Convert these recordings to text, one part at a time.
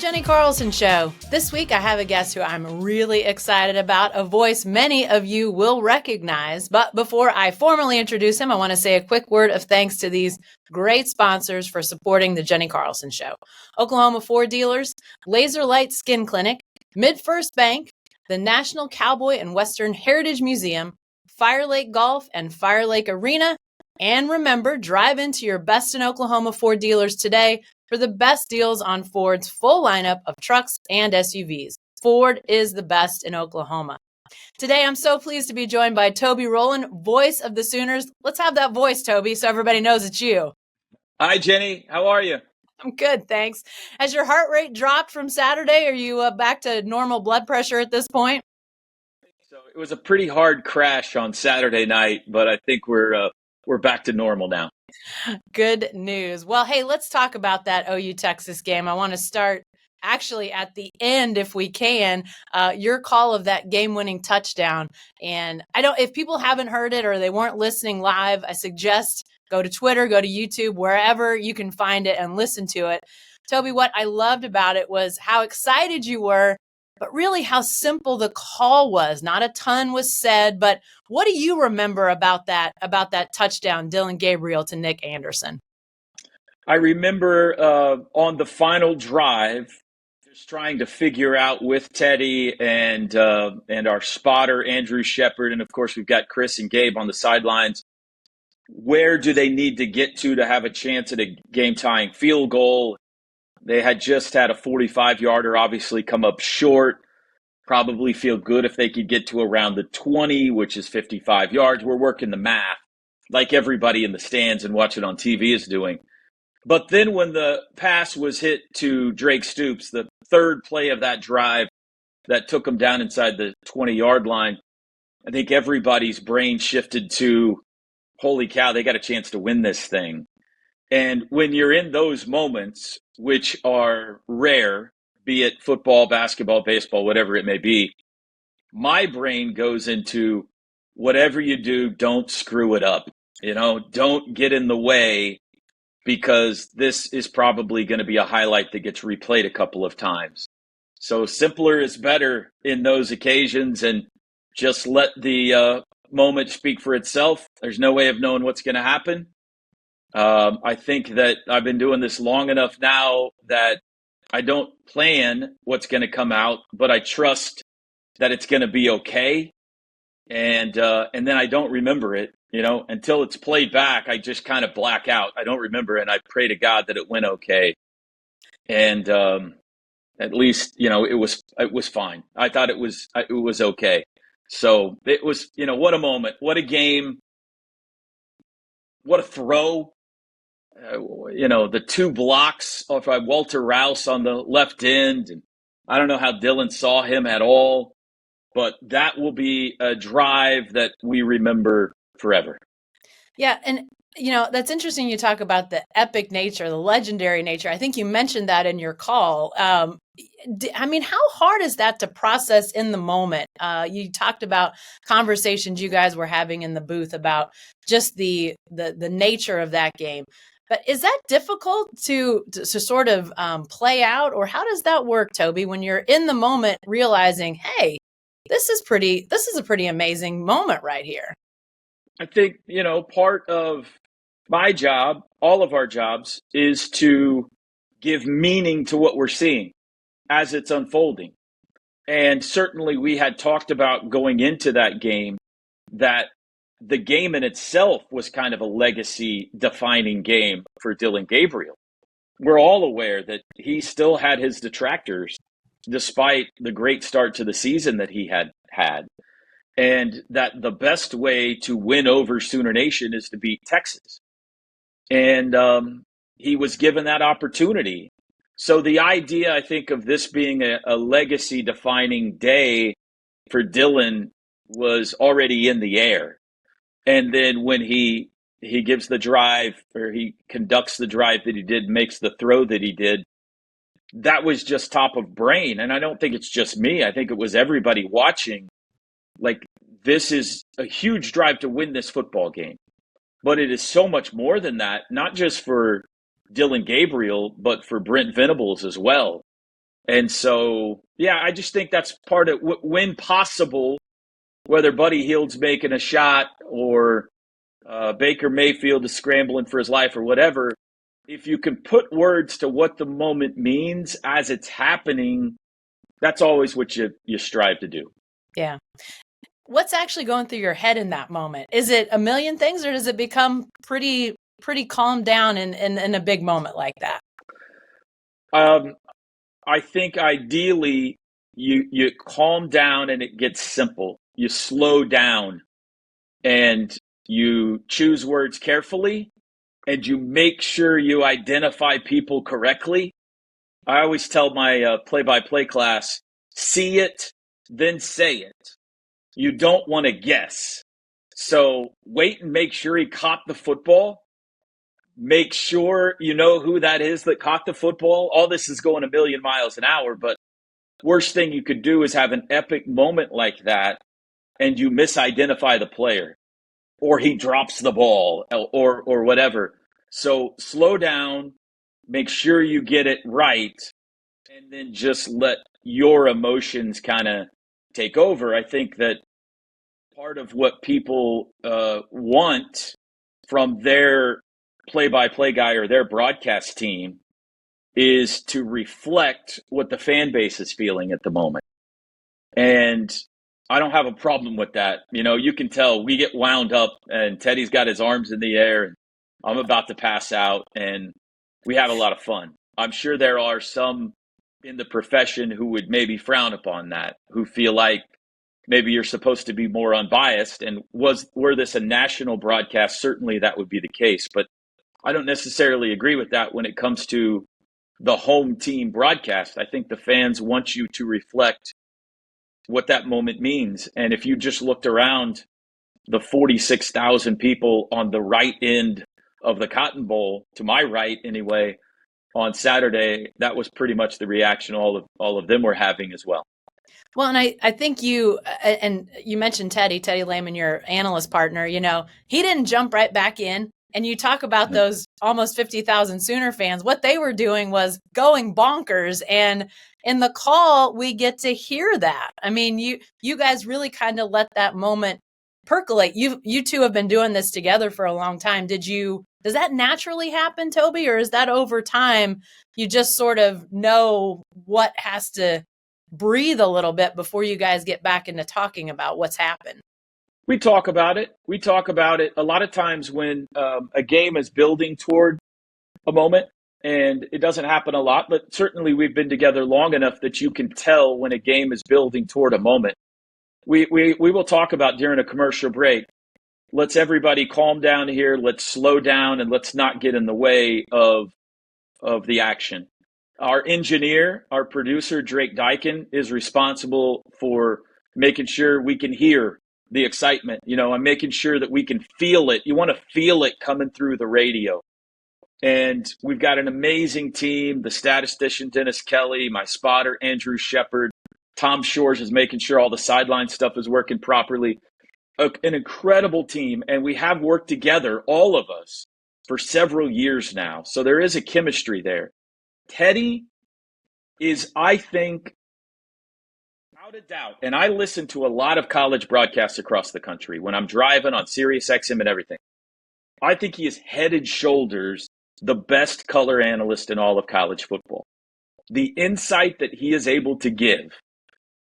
Jenni Carlson Show. This week I have a guest who I'm really excited about, a voice many of you will recognize. But before I formally introduce him, I want to say a quick word of thanks to these great sponsors for supporting the Jenni Carlson Show. Oklahoma Ford Dealers, Laser Light Skin Clinic, MidFirst Bank, the National Cowboy and Western Heritage Museum, Fire Lake Golf and Fire Lake Arena. And remember, drive into your best in Oklahoma Ford dealers today for the best deals on Ford's full lineup of trucks and SUVs. Ford is the best in Oklahoma. Today, I'm so pleased to be joined by Toby Rowland, voice of the Sooners. Let's have that voice, Toby, so everybody knows it's you. Hi, Jenni. How are you? I'm good, thanks. Has your heart rate dropped from Saturday? Are you back to normal blood pressure at this point? So it was a pretty hard crash on Saturday night, but I think we're back to normal now. Good news. Well, hey, let's talk about that OU Texas game. I want to start actually at the end, if we can, your call of that game-winning touchdown. And if people haven't heard it or they weren't listening live, I suggest go to Twitter, go to YouTube, wherever you can find it and listen to it. Toby, what I loved about it was how excited you were, but really how simple the call was. Not a ton was said, but what do you remember about that touchdown, Dillon Gabriel to Nick Anderson? I remember on the final drive, just trying to figure out with Teddy and our spotter, Andrew Shepard, and of course we've got Chris and Gabe on the sidelines, where do they need to get to have a chance at a game-tying field goal? They had just had a 45-yarder obviously come up short. Probably feel good if they could get to around the 20, which is 55 yards. We're working the math like everybody in the stands and watching on TV is doing. But then when the pass was hit to Drake Stoops, the third play of that drive that took them down inside the 20-yard line, I think everybody's brain shifted to, holy cow, they got a chance to win this thing. And when you're in those moments, which are rare, be it football, basketball, baseball, whatever it may be, my brain goes into whatever you do, don't screw it up. Don't get in the way, because this is probably going to be a highlight that gets replayed a couple of times. So simpler is better in those occasions, and just let the moment speak for itself. There's no way of knowing what's going to happen. I think that I've been doing this long enough now that I don't plan what's going to come out, but I trust that it's going to be okay. And then I don't remember it, until it's played back. I just kind of black out. I don't remember it, and I pray to God that it went okay. And at least, it was fine. I thought it was okay. So it was, what a moment, what a game, what a throw. The two blocks by Walter Rouse on the left end. And I don't know how Dillon saw him at all, but that will be a drive that we remember forever. Yeah. And, that's interesting. You talk about the epic nature, the legendary nature. I think you mentioned that in your call. How hard is that to process in the moment? You talked about conversations you guys were having in the booth about just the nature of that game. But is that difficult to sort of play out, or how does that work, Toby, when you're in the moment realizing, hey, this is a pretty amazing moment right here? I think, part of my job, all of our jobs, is to give meaning to what we're seeing as it's unfolding. And certainly we had talked about going into that game that the game in itself was kind of a legacy-defining game for Dillon Gabriel. We're all aware that he still had his detractors, despite the great start to the season that he had, and that the best way to win over Sooner Nation is to beat Texas. And he was given that opportunity. So the idea, I think, of this being a legacy-defining day for Dillon was already in the air. And then when he gives the drive, or he conducts the drive that he did, makes the throw that he did, that was just top of brain. And I don't think it's just me. I think it was everybody watching. Like, this is a huge drive to win this football game. But it is so much more than that, not just for Dillon Gabriel, but for Brent Venables as well. And so, yeah, I just think that's part of when possible, whether Buddy Hield's making a shot or Baker Mayfield is scrambling for his life or whatever, if you can put words to what the moment means as it's happening, that's always what you strive to do. Yeah. What's actually going through your head in that moment? Is it a million things, or does it become pretty calmed down in a big moment like that? I think ideally you calm down and it gets simple. You slow down and you choose words carefully and you make sure you identify people correctly. I always tell my play-by-play class, see it, then say it. You don't want to guess. So wait and make sure he caught the football. Make sure you know who that is that caught the football. All this is going a million miles an hour, but worst thing you could do is have an epic moment like that and you misidentify the player or he drops the ball or whatever. So slow down, make sure you get it right, and then just let your emotions kind of take over. I think that part of what people want from their play-by-play guy or their broadcast team is to reflect what the fan base is feeling at the moment. And I don't have a problem with that. You know, you can tell we get wound up and Teddy's got his arms in the air and I'm about to pass out and we have a lot of fun. I'm sure there are some in the profession who would maybe frown upon that, who feel like maybe you're supposed to be more unbiased. And were this a national broadcast, certainly that would be the case. But I don't necessarily agree with that when it comes to the home team broadcast. I think the fans want you to reflect what that moment means. And if you just looked around the 46,000 people on the right end of the Cotton Bowl, to my right anyway, on Saturday, that was pretty much the reaction all of them were having as well. Well, and I think you mentioned Teddy Layman, your analyst partner, you know, he didn't jump right back in. And you talk about those almost 50,000 Sooner fans. What they were doing was going bonkers. And in the call, we get to hear that. I mean, you guys really kind of let that moment percolate. You two have been doing this together for a long time. Does that naturally happen, Toby, or is that over time you just sort of know what has to breathe a little bit before you guys get back into talking about what's happened? We talk about it. A lot of times when a game is building toward a moment, and it doesn't happen a lot, but certainly we've been together long enough that you can tell when a game is building toward a moment. We will talk about during a commercial break, let's everybody calm down here, let's slow down, and let's not get in the way of the action. Our engineer, our producer, Drake Dykin, is responsible for making sure we can hear the excitement. You know, I'm making sure that we can feel it. You want to feel it coming through the radio. And we've got an amazing team, the statistician, Dennis Kelly, my spotter, Andrew Shepard. Tom Shores is making sure all the sideline stuff is working properly. An incredible team. And we have worked together, all of us, for several years now. So there is a chemistry there. Teddy is, I think, without a doubt, and I listen to a lot of college broadcasts across the country when I'm driving on Sirius XM and everything. I think he is head and shoulders the best color analyst in all of college football. The insight that he is able to give,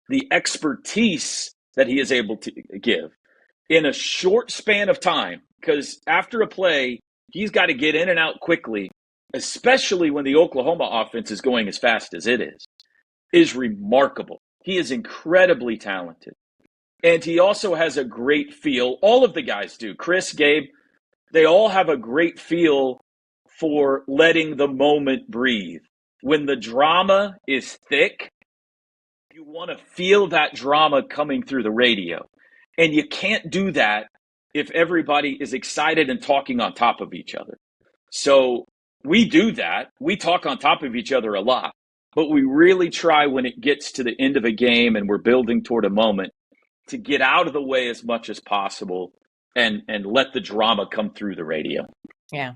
the expertise that he is able to give in a short span of time, because after a play, he's got to get in and out quickly, especially when the Oklahoma offense is going as fast as it is remarkable. He is incredibly talented. And he also has a great feel. All of the guys do. Chris, Gabe, they all have a great feel for letting the moment breathe. When the drama is thick, you want to feel that drama coming through the radio. And you can't do that if everybody is excited and talking on top of each other. So we do that. We talk on top of each other a lot. But we really try when it gets to the end of a game and we're building toward a moment to get out of the way as much as possible and let the drama come through the radio. Yeah.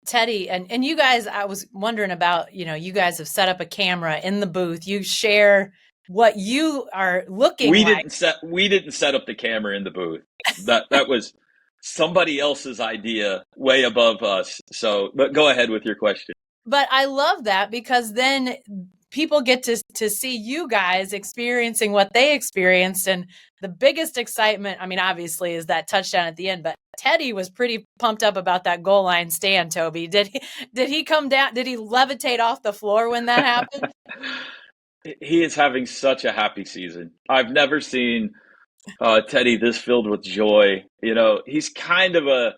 Teddy, and you guys, I was wondering about, you guys have set up a camera in the booth. You share what you are looking like. We didn't set up the camera in the booth. That was somebody else's idea, way above us. So, but go ahead with your question. But I love that because then people get to see you guys experiencing what they experienced. And the biggest excitement, I mean, obviously, is that touchdown at the end. But Teddy was pretty pumped up about that goal line stand, Toby. Did he come down? Did he levitate off the floor when that happened? He is having such a happy season. I've never seen Teddy this filled with joy. He's kind of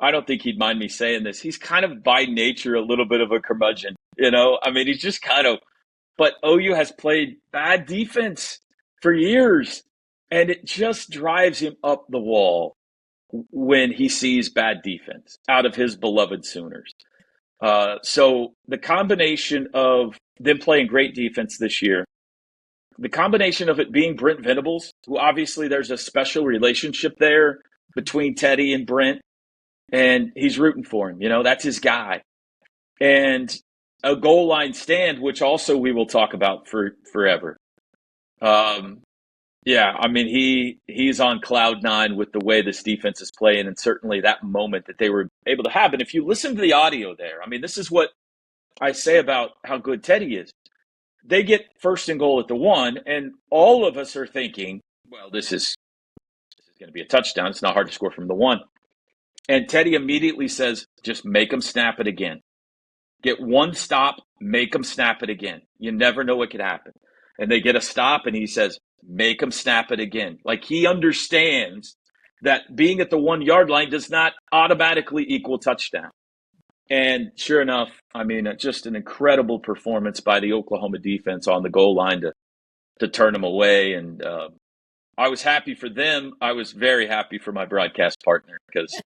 I don't think he'd mind me saying this. He's kind of by nature a little bit of a curmudgeon. I mean, he's just kind of, but OU has played bad defense for years, and it just drives him up the wall when he sees bad defense out of his beloved Sooners. So the combination of them playing great defense this year, the combination of it being Brent Venables, who obviously there's a special relationship there between Teddy and Brent, and he's rooting for him. That's his guy. And a goal line stand, which also we will talk about for forever. Yeah, I mean, he's on cloud nine with the way this defense is playing, and certainly that moment that they were able to have. And if you listen to the audio there, I mean, this is what I say about how good Teddy is. They get first and goal at the 1, and all of us are thinking, well, this is going to be a touchdown. It's not hard to score from the 1. And Teddy immediately says, just make them snap it again. Get one stop, make them snap it again. You never know what could happen. And they get a stop, and he says, make them snap it again. Like, he understands that being at the 1 yard line does not automatically equal touchdown. And sure enough, I mean, just an incredible performance by the Oklahoma defense on the goal line to turn them away. And I was happy for them. I was very happy for my broadcast partner because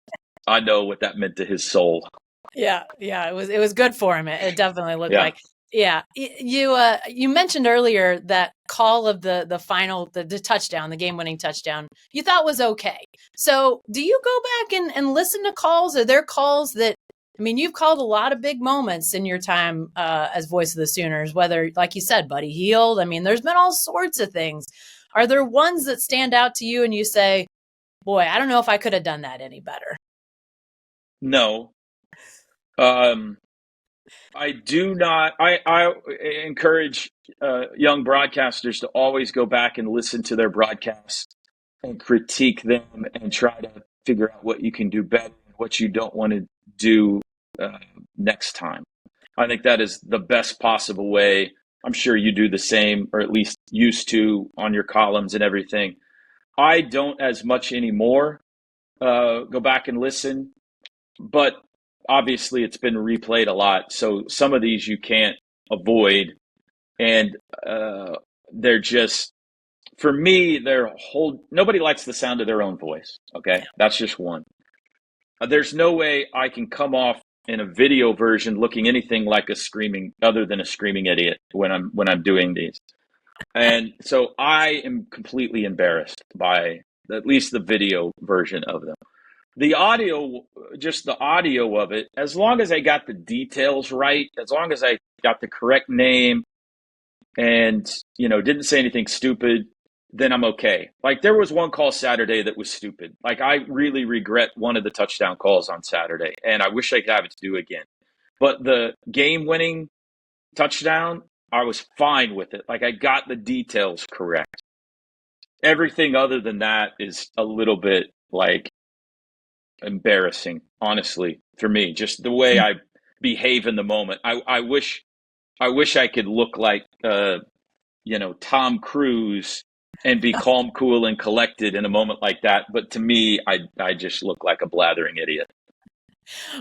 I know what that meant to his soul. Yeah, it was good for him. It definitely looked like. Yeah, you mentioned earlier that call of the final the touchdown, the game-winning touchdown, you thought was okay. So do you go back and listen to calls? Are there calls that, I mean, you've called a lot of big moments in your time as voice of the Sooners, whether, like you said, Buddy Hield. I mean, there's been all sorts of things. Are there ones that stand out to you and you say, boy, I don't know if I could have done that any better? No. I do not. I encourage young broadcasters to always go back and listen to their broadcasts and critique them and try to figure out what you can do better and what you don't want to do next time. I think that is the best possible way. I'm sure you do the same, or at least used to, on your columns and everything. I don't as much anymore go back and listen, but obviously it's been replayed a lot. So some of these you can't avoid. And they're just, for me, nobody likes the sound of their own voice. Okay. That's just one. There's no way I can come off in a video version looking anything like other than a screaming idiot when I'm doing these. And so I am completely embarrassed by at least the video version of them. The audio, just the audio of it, as long as I got the details right, as long as I got the correct name and, didn't say anything stupid, then I'm okay. Like, there was one call Saturday that was stupid. Like, I really regret one of the touchdown calls on Saturday, and I wish I could have it to do again. But the game-winning touchdown, I was fine with it. Like, I got the details correct. Everything other than that is a little bit, like, embarrassing, honestly, for me. Just the way I behave in the moment. I wish I could look like, Tom Cruise and be calm, cool, and collected in a moment like that. But to me, I just look like a blathering idiot.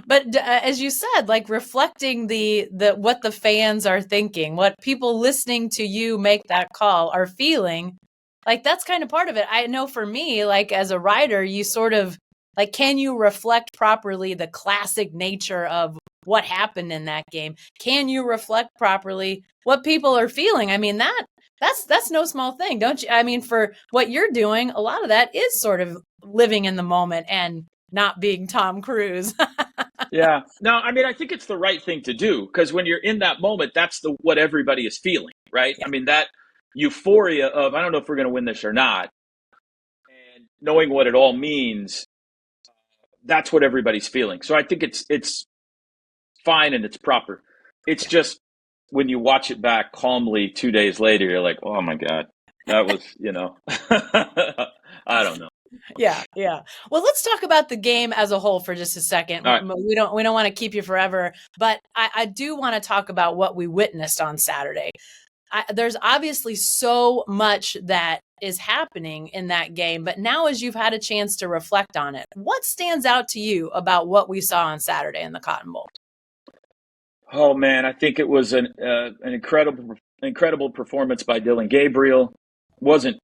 But as you said, like, reflecting the what the fans are thinking, what people listening to you make that call are feeling, like, that's kind of part of it. I know for me, like, as a writer, you sort of, like, can you reflect properly the classic nature of what happened in that game? Can you reflect properly what people are feeling? I mean, that's no small thing, don't you? I mean, for what you're doing, a lot of that is sort of living in the moment and not being Tom Cruise. Yeah. No, I mean, I think it's the right thing to do because when you're in that moment, that's what everybody is feeling, right? Yeah. I mean, that euphoria of, I don't know if we're going to win this or not, and knowing what it all means, that's what everybody's feeling. So I think it's fine and it's proper. It's just when you watch it back calmly 2 days later, you're like, oh my God, that was, I don't know. Yeah, yeah. Well, let's talk about the game as a whole for just a second. All right. We don't want to keep you forever, but I do want to talk about what we witnessed on Saturday. There's obviously so much that is happening in that game, but now as you've had a chance to reflect on it, what stands out to you about what we saw on Saturday in the Cotton Bowl? Oh man, I think it was an incredible performance by Dylan Gabriel. Wasn't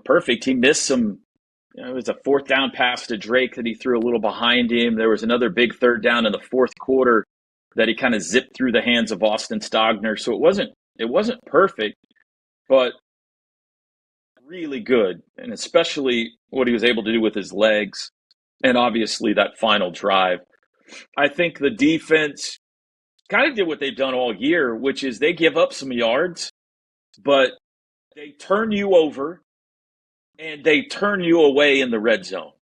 perfect. He missed some. It was a fourth down pass to Drake that he threw a little behind him. There was another big third down in the fourth quarter that he kind of zipped through the hands of Austin Stogner. So it wasn't perfect, but really good, and especially what he was able to do with his legs, and obviously that final drive. I think the defense kind of did what they've done all year, which is they give up some yards, but they turn you over and they turn you away in the red zone.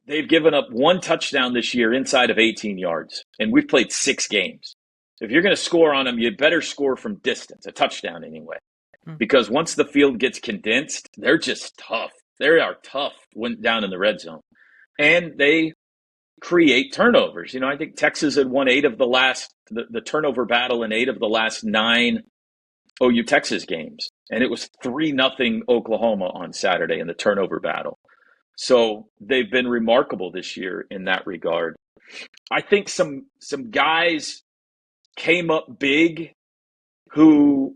They've given up one touchdown this year inside of 18 yards, and we've played 6 games. If you're going to score on them, you better score from distance, a touchdown anyway, because once the field gets condensed, they're just tough. They are tough when down in the red zone, and they create turnovers. I think Texas had won 8 of the last the turnover battle in 8 of the last 9 OU Texas games, and it was 3-0 Oklahoma on Saturday in the turnover battle. So they've been remarkable this year in that regard. I think some guys came up big who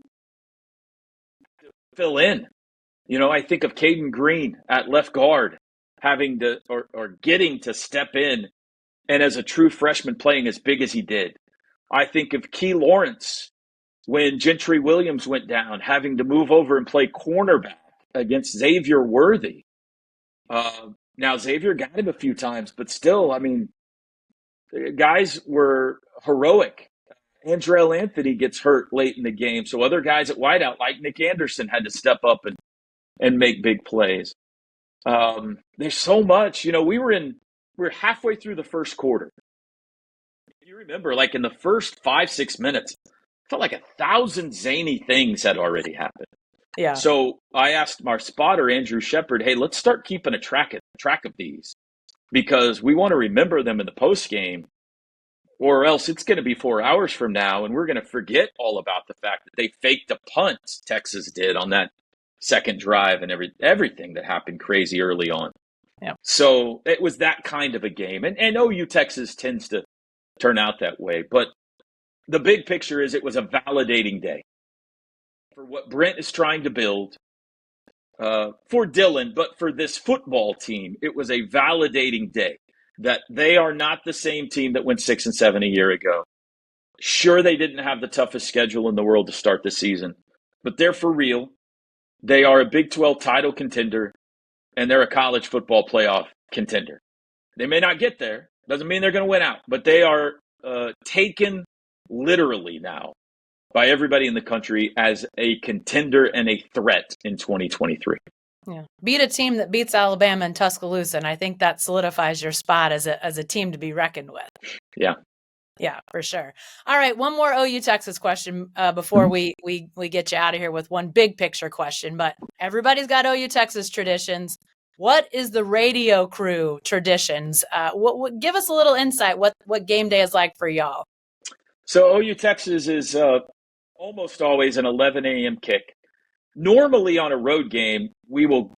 fill in. I think of Caden Green at left guard having to or getting to step in, and as a true freshman playing as big as he did. I think of Key Lawrence when Gentry Williams went down, having to move over and play cornerback against Xavier Worthy. Now, Xavier got him a few times, but still, I mean, guys were heroic. Andrell Anthony gets hurt late in the game, so other guys at wideout, like Nick Anderson, had to step up and make big plays. There's so much. We were halfway through the first quarter. You remember, like in the first 5-6 minutes, it felt like 1,000 zany things had already happened. Yeah. So I asked our spotter, Andrew Shepard, hey, let's start keeping a track of these because we want to remember them in the post game, or else it's going to be 4 hours from now and we're going to forget all about the fact that they faked a punt, Texas did, on that second drive and everything that happened crazy early on. Yeah. So it was that kind of a game. And OU Texas tends to turn out that way. But the big picture is it was a validating day for what Brent is trying to build, for Dylan, but for this football team. It was a validating day that they are not the same team that went 6-7 a year ago. Sure, they didn't have the toughest schedule in the world to start the season, but they're for real. They are a Big 12 title contender, and they're a college football playoff contender. They may not get there. Doesn't mean they're going to win out, but they are taken literally now by everybody in the country as a contender and a threat in 2023. Yeah. Beat a team that beats Alabama and Tuscaloosa, and I think that solidifies your spot as a team to be reckoned with. Yeah. Yeah, for sure. All right, one more OU Texas question before we get you out of here with one big picture question. But everybody's got OU Texas traditions. What is the radio crew traditions? Give us a little insight. What game day is like for y'all? So OU Texas is almost always an 11 a.m. kick. Normally on a road game, we will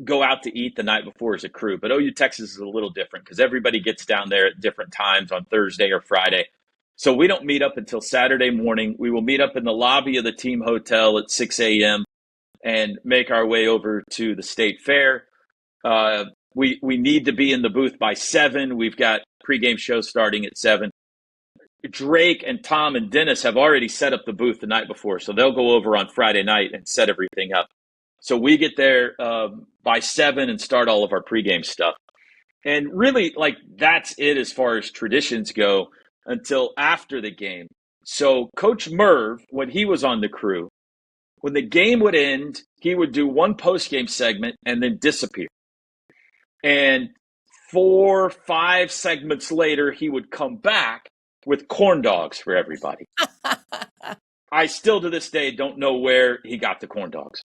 go out to eat the night before as a crew. But OU Texas is a little different because everybody gets down there at different times on Thursday or Friday. So we don't meet up until Saturday morning. We will meet up in the lobby of the team hotel at 6 a.m. and make our way over to the State Fair. We need to be in the booth by 7. We've got pregame shows starting at 7. Drake and Tom and Dennis have already set up the booth the night before, so they'll go over on Friday night and set everything up. So we get there by 7 and start all of our pregame stuff. And really, like, that's it as far as traditions go until after the game. So Coach Merv, when he was on the crew, when the game would end, he would do one post-game segment and then disappear. And 4, 5 segments later, he would come back with corn dogs for everybody. I still to this day don't know where he got the corn dogs.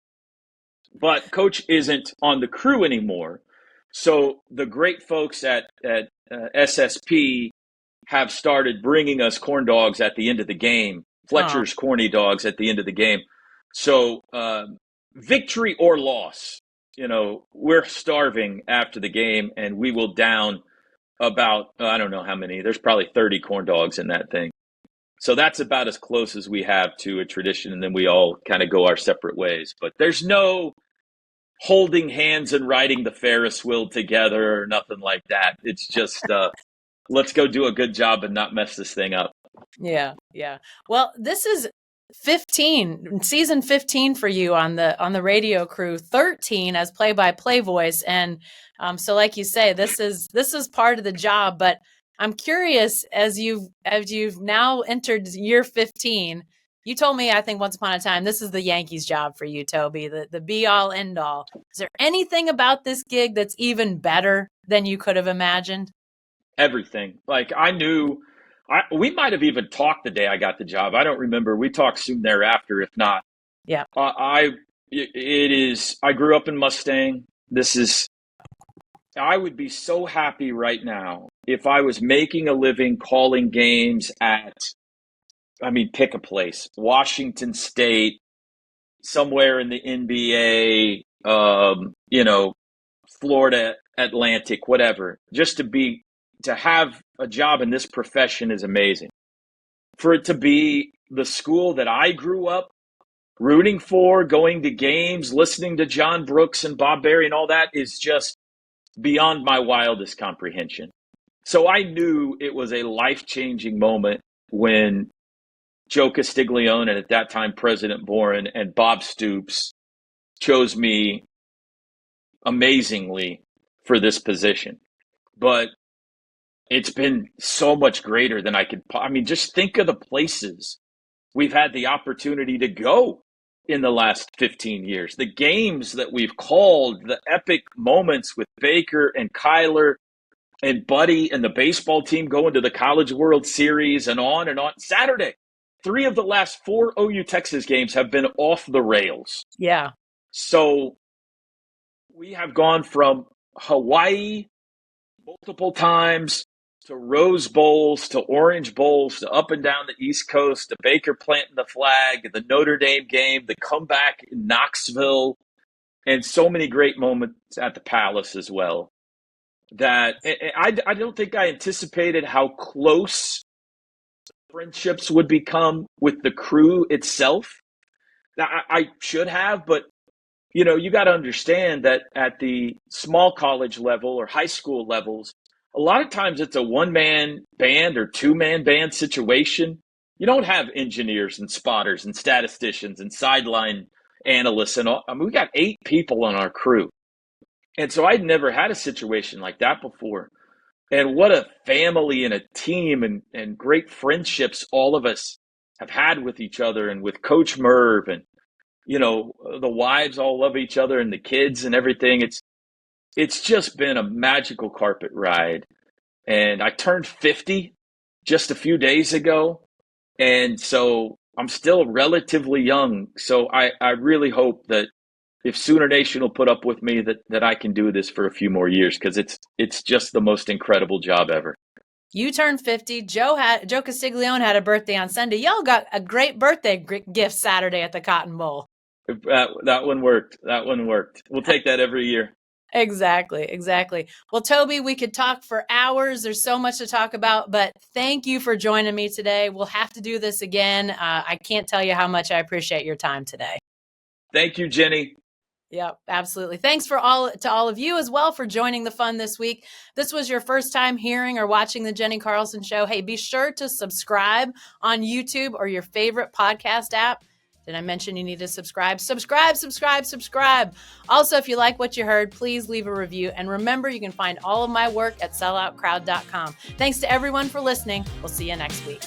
But Coach isn't on the crew anymore. So the great folks at SSP have started bringing us corn dogs at the end of the game, Fletcher's corny dogs at the end of the game. So victory or loss, we're starving after the game, and we will down about, I don't know how many. There's probably 30 corn dogs in that thing. So that's about as close as we have to a tradition, and then we all kind of go our separate ways. But there's no holding hands and riding the Ferris wheel together or nothing like that. It's just let's go do a good job and not mess this thing up. Yeah. Well, this is season 15 for you on the radio crew, 13 as play-by-play voice. And so like you say, this is part of the job, but I'm curious, as you've now entered year 15, you told me, I think once upon a time, this is the Yankees job for you, Toby, the be all end all. Is there anything about this gig that's even better than you could have imagined? Everything. Like, I knew we might have even talked the day I got the job. I don't remember. We talked soon thereafter, if not. Yeah. I grew up in Mustang. I would be so happy right now if I was making a living calling games pick a place, Washington State, somewhere in the NBA, Florida Atlantic, whatever. Just to have a job in this profession is amazing. For it to be the school that I grew up rooting for, going to games, listening to John Brooks and Bob Berry and all that is just beyond my wildest comprehension. So I knew it was a life-changing moment when Joe Castiglione and at that time President Boren and Bob Stoops chose me amazingly for this position. But it's been so much greater than just think of the places we've had the opportunity to go in the last 15 years. The games that we've called, the epic moments with Baker and Kyler and Buddy and the baseball team going to the College World Series and on and on. Saturday, 3 of the last 4 OU Texas games have been off the rails. Yeah. So we have gone from Hawaii multiple times to Rose Bowls, to Orange Bowls, to up and down the East Coast, to Baker planting the flag, the Notre Dame game, the comeback in Knoxville, and so many great moments at the Palace as well. That I don't think I anticipated how close friendships would become with the crew itself. Now, I should have, but you got to understand that at the small college level or high school levels, a lot of times it's a one-man band or two-man band situation. You don't have engineers and spotters and statisticians and sideline analysts and all. We got 8 people on our crew. And so I'd never had a situation like that before. And what a family and a team and great friendships all of us have had with each other and with Coach Merv, and the wives all love each other and the kids and everything. It's just been a magical carpet ride. And I turned 50 just a few days ago. And so I'm still relatively young. So I really hope that if Sooner Nation will put up with me, that I can do this for a few more years, because it's just the most incredible job ever. You turned 50. Joe Castiglione had a birthday on Sunday. Y'all got a great birthday gift Saturday at the Cotton Bowl. That one worked. We'll take that every year. Exactly. Well, Toby, we could talk for hours. There's so much to talk about, but thank you for joining me today. We'll have to do this again. I can't tell you how much I appreciate your time today. Thank you, Jenni. Yeah, absolutely. Thanks to all of you as well for joining the fun this week. This was your first time hearing or watching the Jenni Carlson Show. Hey, be sure to subscribe on YouTube or your favorite podcast app. Did I mention you need to subscribe? Subscribe. Also, if you like what you heard, please leave a review. And remember, you can find all of my work at selloutcrowd.com. Thanks to everyone for listening. We'll see you next week.